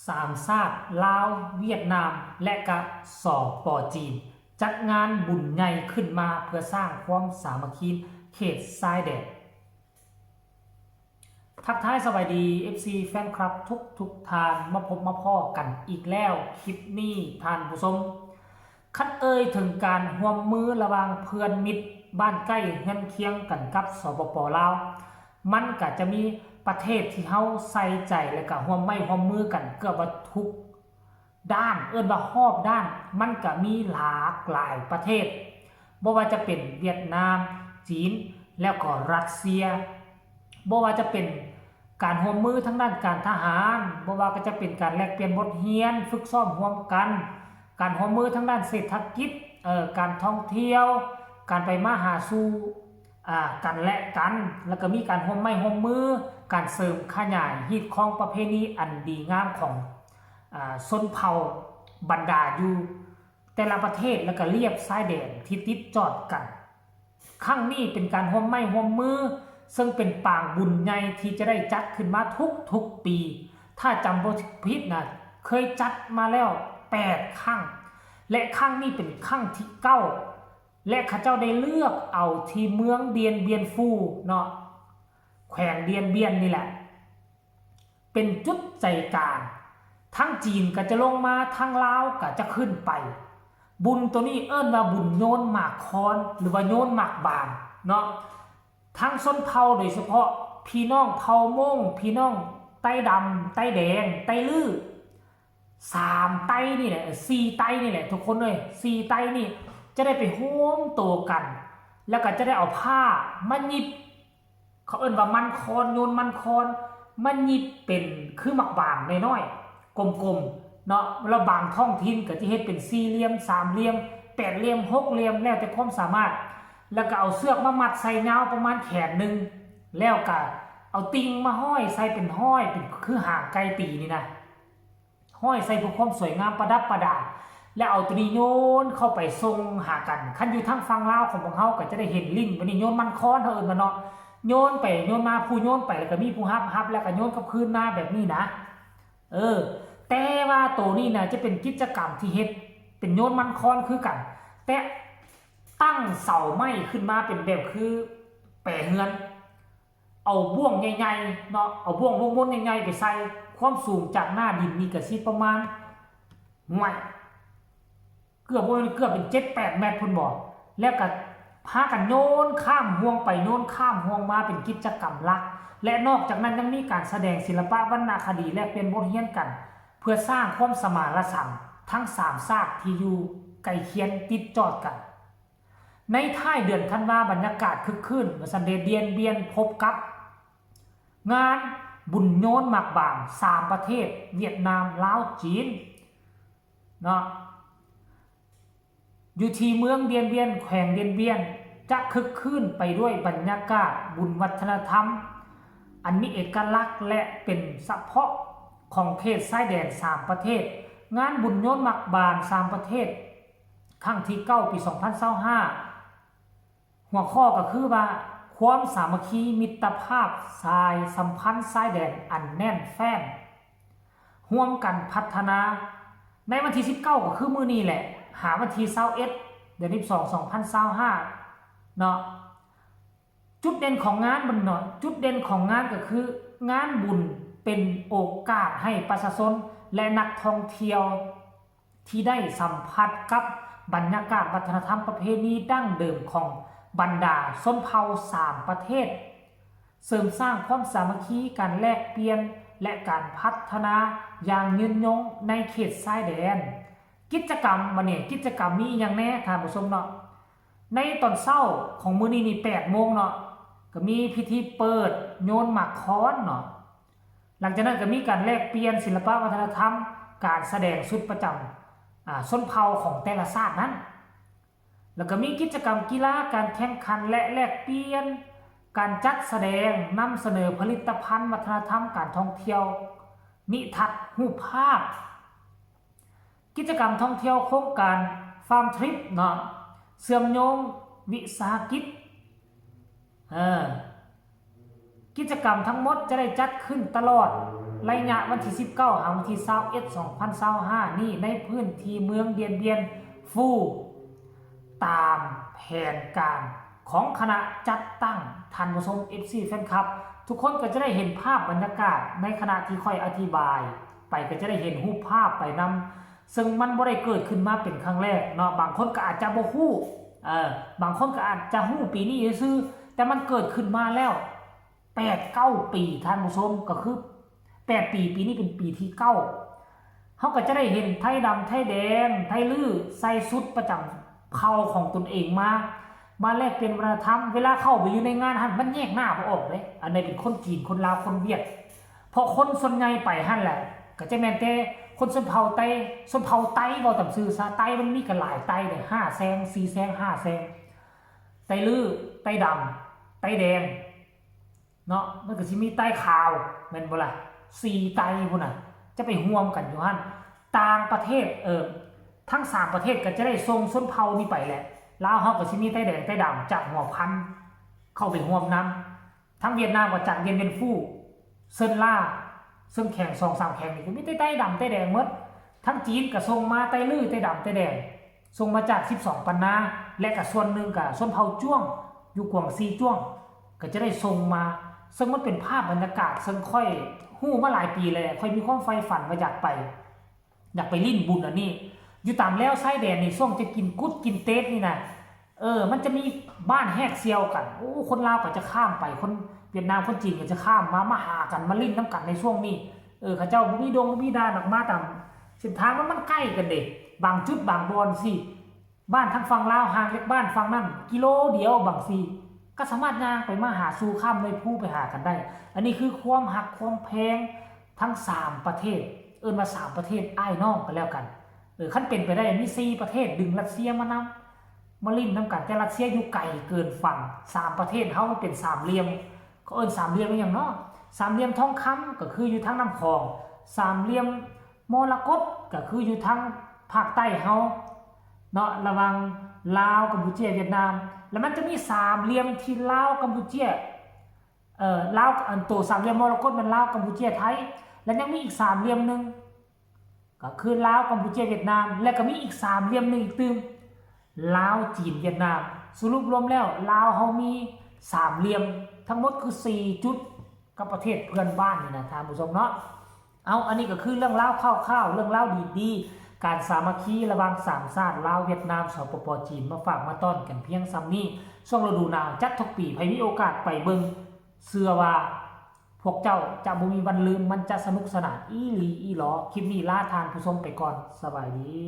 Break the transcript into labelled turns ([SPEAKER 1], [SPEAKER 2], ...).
[SPEAKER 1] สามชาติลาวเวียดนามและก็สป.จีนจัดงานบุญใหญ่ขึ้นมาเพื่อสร้างความสามัคคีเขตชายแดนทักทายสวัสดี FC แฟนคลับทุกทานมาพบมาพ่อกันอีกแล้วคลิปนี้ท่านผู้ชมคัดถึงการร่วมมือระหว่างเพื่อนมิตรบ้านใกล้เฮือนเคียงกันกับสปป.ลาวมันก็จะมีประเทศที่เฮาใส่ใจและก็ร่วมไม้ร่วมมือกันเกือบว่าทุกด้านว่ารอบด้านมันก็มีหลากหลายประเทศบ่ว่าจะเป็นเวียดนามจีนแล้วก็รัสเซียบ่ว่าจะเป็นการร่วมมือทั้งด้านการทหารบ่ว่าก็จะเป็นการแลกเปลี่ยนบทเรียนฝึกซ้อมร่วมกันการร่วมมือทั้งด้านเศรษฐกิจการท่องเที่ยวการไปมาหาสู่กันและกันแล้วก็มีการร่วมไม้ร่วมมือการเสริมขยายฮีตของประเพณีอันดีงามของชนเผ่าบรรดาอยู่แต่ละประเทศแล้วก็เรียบชายแดนที่ติดจอดกันครั้งนี้เป็นการร่วมไม้ร่วมมือซึ่งเป็นปางบุญใหญ่ที่จะได้จัดขึ้นมาทุกปี ถ้าจำบ่ผิดนะเคยจัดมาแล้ว8ครั้งและครั้งนี้เป็นครั้งที่9และข้าเจ้าได้เลือกเอาที่เมืองเดียนเบียนฟูเนาะแขวงเดียนเบียนนี่แหละเป็นจุดใจกลางทั้งจีนก็จะลงมาทั้งลาวก็จะขึ้นไปบุญตัวนี้ว่าบุญโยนหมากคอนหรือว่าโยนหมากบานเนาะทั้งชนเผ่าโดยเฉพาะพี่น้องเผ่าม่งพี่น้องไต้ดำไต้แดงไต้ลื้อ3ไต้นี่แหละ4ไต้นี่แหละทุกคนเลย4ไต้นี่จะได้ไปร่วมตัวกันแล้วก็จะได้เอาผ้ามันยิบเขาว่ามันคอนโยนมันคอนมันยิบเป็นคือหมักบางน้อยๆกลมๆเนาะแล้วบางท้องถิ่นก็จะเฮ็ดเป็น4เหลี่ยม3เหลี่ยม8เหลี่ยม6เหลี่ยมแล้วแต่ความสามารถแล้วก็เอาเสือกมามัดใส่ยาวประมาณแขนนึงแล้วก็เอาติงมาห้อยใส่เป็นห้อยเป็นคือหางไก่ตีนี่นะห้อยใส่เพื่อความสวยงามประดับประดาแล้วเอาตัวนี้โยนเข้าไปทรงหากันคันอยู่ทางฝั่งลาวของพวกเฮาก็จะได้เห็นลิงวันนี้โยนมันค้อนเฮามาเนาะโยนไปโยนมาผู้โยนไปแล้วก็มีผู้ฮับแล้วก็โยนกลับคืนมาแบบนี้นะแต่ว่าตัวนี้นะจะเป็นกิจกรรมที่เฮ็ดเป็นโยนมันค้อนคือกันแต่ตั้งเสาไม้ขึ้นมาเป็นแบบคือแปะเฮือนเอาบ่วงใหญ่ๆเนาะเอาบ่วงม้วนๆใหญ่ๆไปใส่ความสูงจากหน้าดินนี่ก็สิประมาณเกือบเป็น 7-8 เมตรพุ่นบ่แล้วก็พากันโยนข้ามห่วงไปโยนข้ามห่วงมาเป็นกิจกรรมหลักและนอกจากนั้นยังมีการแสดงศิลปะวรรณคดีและเป็นบทเรียนกันเพื่อสร้างความสมานฉันท์ทั้ง3ชาติที่อยู่ใกล้เคียงติดจอดกันในท้ายเดือนธันวาบรรยากาศคึกคืนเมื่อซันเดย์เบียนพบกับงานบุญโยนหมากบาง3ประเทศเวียดนามลาวจีนเนาะอยู่ที่เมืองเดียนเบียนแขวงเดียนเบียนจะคึกคืนไปด้วยบรรยากาศบุญวัฒนธรรมอันมีเอกลักษณ์และเป็นเฉพาะของเขตชายแดน3ประเทศงานบุญโยนหมากบาง3ประเทศครั้งที่9ปี2025หัวข้อก็คือว่าความสามัคคีมิตรภาพสายสัมพันธ์ชายแดนอันแน่นแฟ้นร่วมกันพัฒนาในวันที่19ก็คือมื้อนี้แหละหาวันที่21เดือน12 2025เนาะจุดเด่นของงานมันเนาะจุดเด่นของงานก็คืองานบุญเป็นโอกาสให้ประชาชนและนักท่องเที่ยวที่ได้สัมผัสกับบรรยากาศวัฒนธรรมประเพณีดั้งเดิมของบรรดาชนเผ่า3ประเทศเสริมสร้างความสามัคคีการแลกเปลี่ยนและการพัฒนาอย่างยืนยงในเขตชายแดนกิจกรรมกิจกรรมมีอย่างแน่ท่านผู้ชมเนาะในตอนเช้าของมื้อนี้นี่8 โมงเนาะก็มีพิธีเปิดโยนหมากค้อนเนาะหลังจากนั้นก็มีการแลกเปลี่ยนศิลปวัฒนธรรมการแสดงชุดประจำชนเผ่าของแต่ละชาตินั้นแล้วก็มีกิจกรรมกีฬาการแข่งขันและแลกเปลี่ยนการจัดแสดงนำเสนอผลิตภัณฑ์วัฒนธรรมการท่องเที่ยวนิทรรศรูปภาพกิจกรรมท่องเที่ยวโครงการฟาร์มทริปเนาะเชื่อมโยงวิสาหกิจกิจกรรมทั้งหมดจะได้จัดขึ้นตลอด ระยะวันที่19หาวันที่21 2025นี่ในพื้นที่เมืองเดียนเบียนฟูตามแผนการของคณะจัดตั้งท่านผู้ชม FC แฟนคลับทุกคนก็จะได้เห็นภาพบรรยากาศในขณะที่ค่อยอธิบายไปก็จะได้เห็นรูปภาพไปนำซึ่งมันบ่ได้เกิดขึ้นมาเป็นครั้งแรกเนาะบางคนก็อาจจะบ่ฮู้บางคนก็อาจจะฮู้ปีนี้ซื่อแต่มันเกิดขึ้นมาแล้ว8-9 ปีท่านผู้ชมก็คือ8 ปีปีนี้เป็นปีที่9เขาก็จะได้เห็นไทยดำไทยแดงไทยลื้อใส่ชุดประจำเผ่าของตนเองมาแลกเป็นวัฒนธรรมเวลาเข้าไปอยู่ในงานหันมันแยกหน้าบ่ออกเลยอันนี้เป็นคนจีนคนลาวคนเวียดเพราะคนส่วนใหญ่ไปหันแหละก็จะแม่นแต่คนชนเผ่าไต้เว้าตามซื่อซะไต้มันมีกันหลายไต้เด้5แซง4แซง5แซงไต้ลื้อไต้ดำไต้แดงเนาะมันก็สิมีไต้ขาวแม่นบ่ล่ะ4ไต้พุ่นน่ะจะไปร่วมกันอยู่หั่นต่างประเทศทั้ง3ประเทศก็จะได้ส่งชนเผ่านี้ไปแหละลาวเฮาก็สิมีไต้แดงไต้ดำจากหัวพันเข้าไปร่วมนำทั้งเวียดนามก็จัดเวียนเป็นฟู่เซินล่าซึ่งแข่ง 2-3 แข่งนี่ก็มีไต้ดำไต้แดงหมดทั้งจีนก็ส่งมาไต้ลื้อไต้ดำไต้แดงส่งมาจาก12ปันนาและก็ส่วนหนึ่งก็ชนเผ่าจ้วงอยู่กวางซีจ้วงก็จะได้ส่งมาซึ่งมันเป็นภาพบรรยากาศซึ่งค่อยฮู้มาหลายปีเลยค่อยมีความใฝ่ฝันว่าอยากไปลิ้นบุญอันนี้อยู่ตามแล้วไส้แดนนี่ส่งจะกินกุดกินเต๊ดนี่นะมันจะมีบ้านแหกเซียวกันโอ้คนลาวก็จะข้ามไปคนเวียดนามคนจีนก็จะข้ามมาหากันมาลิ้นน้ำกันในช่วงนี้เขาเจ้าบ่มีดงบ่มีดานออกมาตามเส้นทางมันใกล้กันเด้บางจุดบางบอนสิบ้านทางฝั่งลาวห่างจากบ้านฝั่งนั้นกิโลเดียวบางสิก็สามารถย่างไปมาหาสู่ข้ามเลยผู้ไปหากันได้อันนี้คือความหักความแพงทั้ง3ประเทศมา3ประเทศอ้ายน้องกันแล้วกันคันเป็นไปได้มี4ประเทศดึงรัสเซียมาลิ้นน้ำกันแต่รัสเซียอยู่ไกลเกินฝั่ง3ประเทศเฮามันเป็นสามเหลี่ยมเขาสามเหลี่ยมอย่างเนาะสามเหลี่ยมทองคำก็คืออยู่ทางน้ำคลองสามเหลี่ยมมรกตก็คืออยู่ทางภาคใต้เฮาเนาะระหว่างลาวกัมพูชาเวียดนามแล้วมันจะมีสามเหลี่ยมที่ลาวกัมพูชาลาวอันโตสามเหลี่ยมมรกตมันลาวกัมพูชาไทยแล้วยังมีอีกสามเหลี่ยมนึงก็คือลาวกัมพูชาเวียดนามและก็มีอีก3เหลี่ยมนึงอีกตึมลาวจีนเวียดนามสรุปรวมแล้วลาวเฮามี3เหลี่ยมทั้งหมดคือ4จุดกับประเทศเพื่อนบ้านนี่นะท่านผู้ชมเนาะอันนี้ก็คือเรื่องเล่าคร่าวๆเรื่องเล่าดีๆการสามัคคีระหว่าง3ชาติลาวเวียดนามสปปจีนมาฝากมาต้อนกันเพียงซ้ำนี้ช่วงฤดูหนาวจัดทุกปีใครมีโอกาสไปเบิ่งเชื่อว่าพวกเจ้าจะบ่มีวันลืมมันจะสนุกสนานอีหลีอีหลอคลิปนี้ลาทานผู้ชมไปก่อนสบายดี